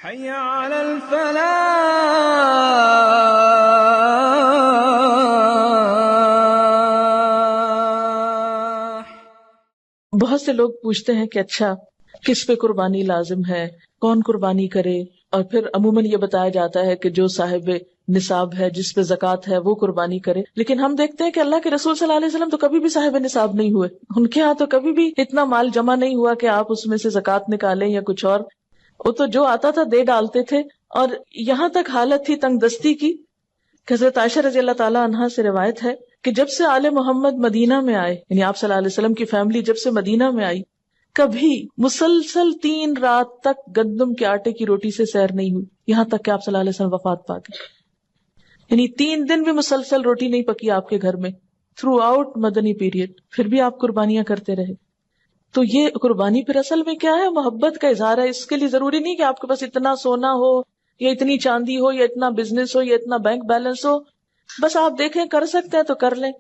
حي على الفلاح. بہت سے لوگ پوچھتے ہیں کہ اچھا کس پہ قربانی لازم ہے، کون قربانی کرے، اور پھر عموماً یہ بتایا جاتا ہے کہ جو صاحب نصاب ہے، جس پہ زکوٰۃ ہے، وہ قربانی کرے. لیکن ہم دیکھتے ہیں کہ اللہ کے رسول صلی اللہ علیہ وسلم تو کبھی بھی صاحب نصاب نہیں ہوئے. ان کے ہاں تو کبھی بھی اتنا مال جمع نہیں ہوا کہ آپ اس میں سے زکوٰۃ نکالیں یا کچھ اور. وہ تو جو آتا تھا دے ڈالتے تھے. اور یہاں تک حالت تھی تنگ دستی کی کہ حضرت عائشہ رضی اللہ تعالیٰ عنہا سے روایت ہے کہ جب سے آل محمد مدینہ میں آئے، یعنی آپ صلی اللہ علیہ وسلم کی فیملی جب سے مدینہ میں آئی، کبھی مسلسل 3 رات تک گندم کے آٹے کی روٹی سے سیر نہیں ہوئی، یہاں تک کہ آپ صلی اللہ علیہ وسلم وفات پا گئے. یعنی 3 دن بھی مسلسل روٹی نہیں پکی آپ کے گھر میں تھرو آؤٹ مدنی پیریڈ. پھر بھی آپ قربانیاں کرتے رہے. تو یہ قربانی پھر اصل میں کیا ہے؟ محبت کا اظہار ہے. اس کے لیے ضروری نہیں کہ آپ کے پاس اتنا سونا ہو یا اتنی چاندی ہو یا اتنا بزنس ہو یا اتنا بینک بیلنس ہو. بس آپ دیکھیں کر سکتے ہیں تو کر لیں.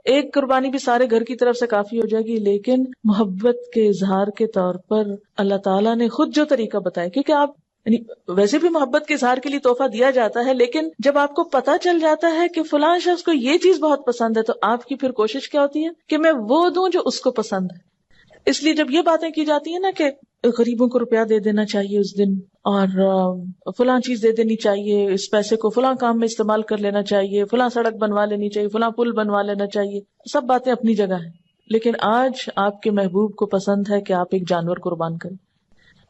ایک قربانی بھی سارے گھر کی طرف سے کافی ہو جائے گی. لیکن محبت کے اظہار کے طور پر اللہ تعالیٰ نے خود جو طریقہ بتایا، کیونکہ آپ یعنی ویسے بھی محبت کے اظہار کے لیے تحفہ دیا جاتا ہے، لیکن جب آپ کو پتا چل جاتا ہے کہ فلاں شخص کو یہ چیز بہت پسند ہے تو آپ کی پھر کوشش کیا ہوتی ہے کہ میں وہ دوں جو اس کو پسند ہے. اس لیے جب یہ باتیں کی جاتی ہیں نا کہ غریبوں کو روپیہ دے دینا چاہیے اس دن، اور فلاں چیز دے دینی چاہیے، اس پیسے کو فلاں کام میں استعمال کر لینا چاہیے، فلاں سڑک بنوا لینی چاہیے، فلاں پل بنوا لینا چاہیے، سب باتیں اپنی جگہ ہیں. لیکن آج آپ کے محبوب کو پسند ہے کہ آپ ایک جانور قربان کریں.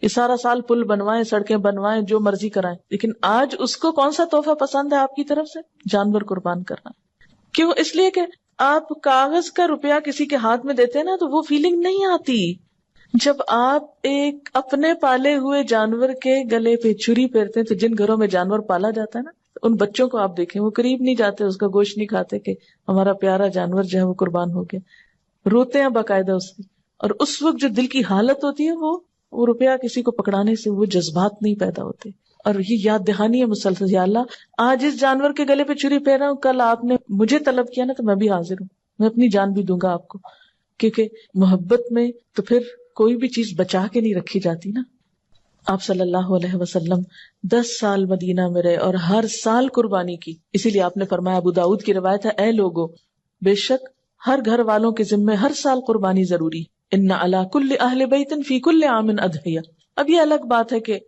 یہ سارا سال پل بنوائیں، سڑکیں بنوائیں، جو مرضی کرائیں، لیکن آج اس کو کون سا تحفہ پسند ہے آپ کی طرف سے؟ جانور قربان کرنا. کیوں؟ اس لیے کہ آپ کاغذ کا روپیہ کسی کے ہاتھ میں دیتے ہیں نا تو وہ فیلنگ نہیں آتی. جب آپ ایک اپنے پالے ہوئے جانور کے گلے پہ چھری پھیرتے ہیں، تو جن گھروں میں جانور پالا جاتا ہے نا، ان بچوں کو آپ دیکھیں وہ قریب نہیں جاتے، اس کا گوشت نہیں کھاتے کہ ہمارا پیارا جانور جو ہے وہ قربان ہو گیا. روتے ہیں باقاعدہ اس کی. اور اس وقت جو دل کی حالت ہوتی ہے وہ روپیہ کسی کو پکڑانے سے وہ جذبات نہیں پیدا ہوتے. اور یہ یاد دہانی ہے مسلسل، یا اللہ آج اس جانور کے گلے پہ چھری پھیر رہا ہوں، کل آپ نے مجھے طلب کیا نا تو میں بھی حاضر ہوں، میں اپنی جان بھی دوں گا آپ کو. کیونکہ محبت میں تو پھر کوئی بھی چیز بچا کے نہیں رکھی جاتی نا. آپ صلی اللہ علیہ وسلم 10 سال مدینہ میں رہے اور ہر سال قربانی کی. اسی لیے آپ نے فرمایا، ابو داؤد کی روایت ہے، اے لوگو بے شک ہر گھر والوں کے ذمے ہر سال قربانی ضروری، ان علی کل اہل بیت فی کل عام اضحیہ. اب یہ الگ بات ہے کہ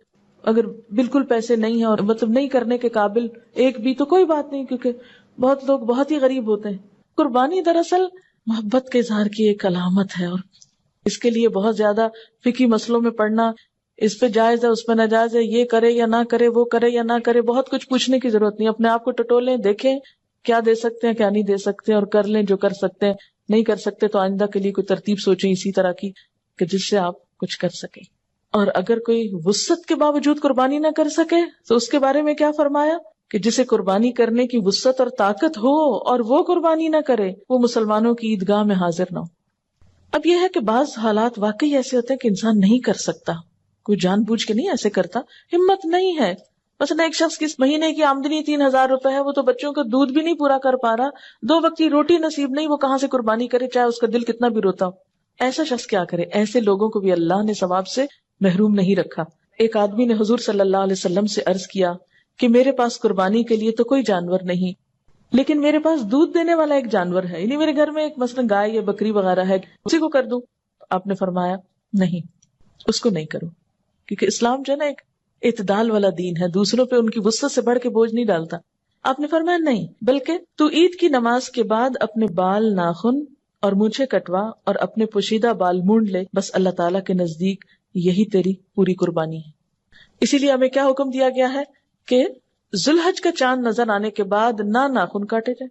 اگر بالکل پیسے نہیں ہیں اور مطلب نہیں کرنے کے قابل ایک بھی، تو کوئی بات نہیں، کیونکہ بہت لوگ بہت ہی غریب ہوتے ہیں. قربانی دراصل محبت کے اظہار کی ایک علامت ہے، اور اس کے لیے بہت زیادہ فقہی مسئلوں میں پڑھنا، اس پہ جائز ہے اس پہ ناجائز ہے، یہ کرے یا نہ کرے، وہ کرے یا نہ کرے، بہت کچھ پوچھنے کی ضرورت نہیں. اپنے آپ کو ٹٹولیں، دیکھیں کیا دے سکتے ہیں کیا نہیں دے سکتے، اور کر لیں جو کر سکتے ہیں. نہیں کر سکتے تو آئندہ کے لیے کوئی ترتیب سوچیں اسی طرح کی کہ جس سے آپ کچھ کر سکیں. اور اگر کوئی وسعت کے باوجود قربانی نہ کر سکے تو اس کے بارے میں کیا فرمایا کہ جسے قربانی کرنے کی وسعت اور طاقت ہو اور وہ قربانی نہ کرے، وہ مسلمانوں کی عیدگاہ میں حاضر نہ ہو. اب یہ ہے کہ بعض حالات واقعی ایسے ہوتے ہیں کہ انسان نہیں کر سکتا، کوئی جان بوجھ کے نہیں ایسے کرتا، ہمت نہیں ہے. مثلا ایک شخص کی مہینے کی آمدنی 3,000 روپے ہے، وہ تو بچوں کا دودھ بھی نہیں پورا کر پا رہا، 2 وقت کی روٹی نصیب نہیں، وہ کہاں سے قربانی کرے چاہے اس کا دل کتنا بھی روتا ہو. ایسا شخص کیا کرے؟ ایسے لوگوں کو بھی اللہ نے ثواب سے محروم نہیں رکھا. ایک آدمی نے حضور صلی اللہ علیہ وسلم سے عرض کیا کہ میرے پاس قربانی کے لیے تو کوئی جانور نہیں، لیکن میرے پاس دودھ دینے والا ایک جانور ہے، یعنی میرے گھر میں ایک مثلا گائے یا بکری وغیرہ ہے، اسی کو کر دوں؟ آپ نے فرمایا نہیں، اس کو نہیں کرو، کیونکہ اسلام جو ہے نا ایک اعتدال والا دین ہے، دوسروں پہ ان کی وسعت سے بڑھ کے بوجھ نہیں ڈالتا. آپ نے فرمایا نہیں، بلکہ تو عید کی نماز کے بعد اپنے بال، ناخن اور مونچھیں کٹوا اور اپنے پوشیدہ بال مونڈ لے، بس اللہ تعالیٰ کے نزدیک یہی تیری پوری قربانی ہے. اسی لیے ہمیں کیا حکم دیا گیا ہے کہ ذوالحج کا چاند نظر آنے کے بعد نہ ناخن کاٹے جائیں،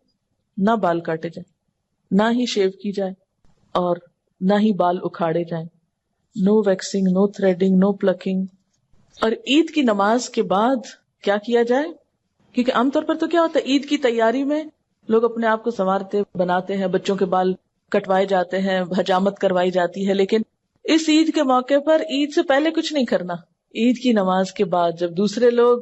نہ بال کاٹے جائیں، نہ ہی شیو کی جائے، اور نہ ہی بال اکھاڑے جائیں. نو ویکسنگ، نو تھریڈنگ، نو پلکنگ. اور عید کی نماز کے بعد کیا کیا جائے؟ کیونکہ عام طور پر تو کیا ہوتا ہے، عید کی تیاری میں لوگ اپنے آپ کو سنوارتے بناتے ہیں، بچوں کے بال کٹوائے جاتے ہیں، حجامت کروائی جاتی ہے. لیکن اس عید کے موقع پر عید سے پہلے کچھ نہیں کرنا. عید کی نماز کے بعد جب دوسرے لوگ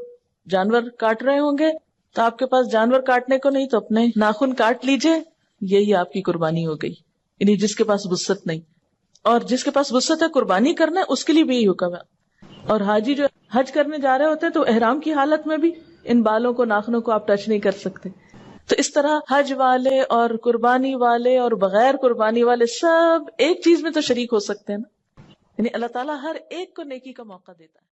جانور کاٹ رہے ہوں گے تو آپ کے پاس جانور کاٹنے کو نہیں، تو اپنے ناخن کاٹ لیجئے، یہی آپ کی قربانی ہو گئی. یعنی جس کے پاس وسعت نہیں، اور جس کے پاس وسعت ہے قربانی کرنا ہے، اس کے لیے بھی یہی حکم ہے. اور حاجی جو حج کرنے جا رہے ہوتے ہیں تو احرام کی حالت میں بھی ان بالوں کو ناخنوں کو آپ ٹچ نہیں کر سکتے. تو اس طرح حج والے اور قربانی والے اور بغیر قربانی والے سب ایک چیز میں تو شریک ہو سکتے ہیں نا. یعنی اللہ تعالیٰ ہر ایک کو نیکی کا موقع دیتا ہے.